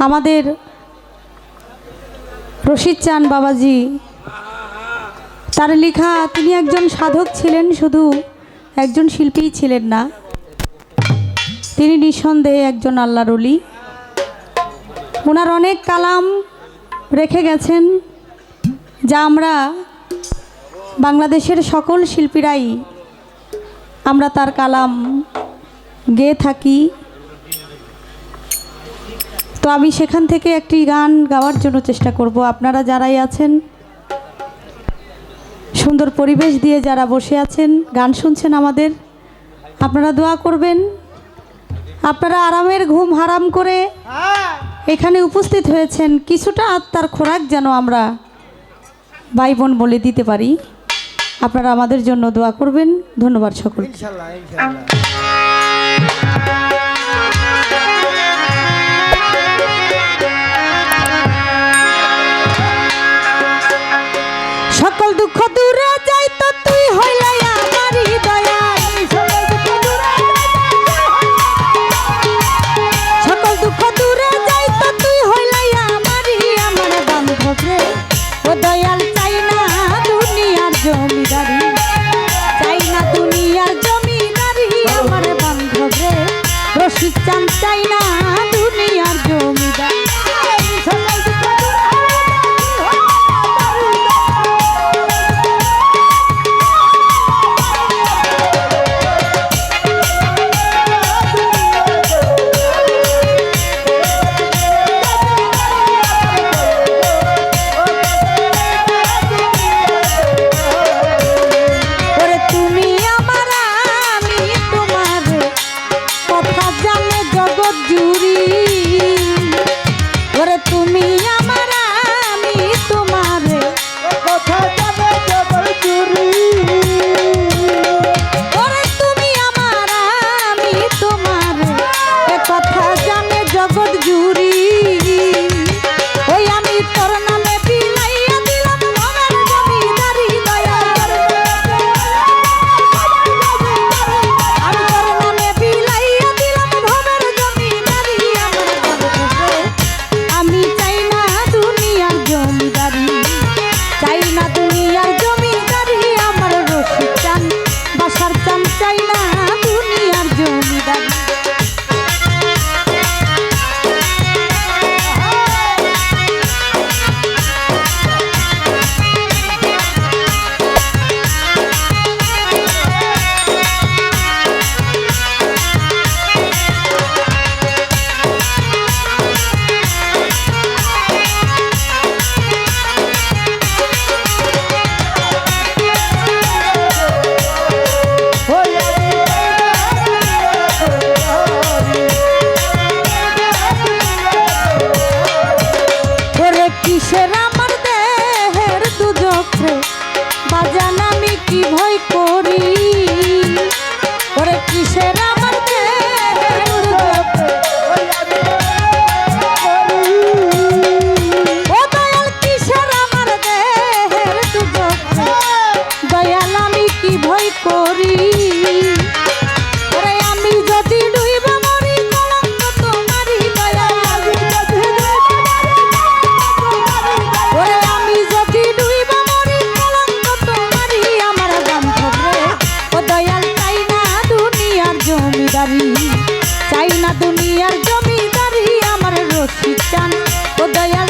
আমাদের রশিদ চান বাবাজি তার লেখা, তিনি একজন সাধক ছিলেন, শুধু একজন শিল্পীই ছিলেন না, তিনি নিঃসন্দেহে একজন আল্লাহর ওলি। ওনার অনেক কালাম রেখে গেছেন, যা আমরা বাংলাদেশের সকল শিল্পীরাই আমরা তার কালাম গেয়ে থাকি। তো আমি সেখান থেকে একটি গান গাওয়ার জন্য চেষ্টা করব। আপনারা যারাই আছেন, সুন্দর পরিবেশ দিয়ে যারা বসে আছেন, গান শুনছেন আমাদের, আপনারা দোয়া করবেন। আপনারা আরামের ঘুম হারাম করে এখানে উপস্থিত হয়েছেন, কিছুটা আত্মার খোরাক যেন আমরা ভাই বোন বলে দিতে পারি। আপনারা আমাদের জন্য দোয়া করবেন। ধন্যবাদ সকল। ইনশাআল্লাহ ইনশাআল্লাহ। সকল দুঃখ দূরে যাই তো তুই হইলাই আমারই দয়া, সকল দুঃখ দূরে যাই তো তুই হইলাই আমারই, আমার বান্ধব রে ও দয়াল। চাই না দুনিয়ার জমিদারি, চাই না দুনিয়ার জমিদারি, আমার বান্ধব রে রশিদ চান। চাই না দুনিয়ার জমিদারি, কিসের আমার দেহের দুজক রে বাজান, আমি কি ভয় করি? ওরে কিসের আমার দেহের দুজক ও দয়াল, কিসের আমার দেহের দুজক দয়াল, আমি কি ভয় করি? ওরে আমি যদি ডুইব মরি কলঙ্ক তোমারই দয়াল, ওরে আমি যদি ডুইব মরি কলঙ্ক তোমারই, আমার বান্ধব রে ও দয়াল। চাই না দুনিয়ার জমিদারি, চাই না দুনিয়ার জমিদারি, আমার রশিদ চান ও দয়াল।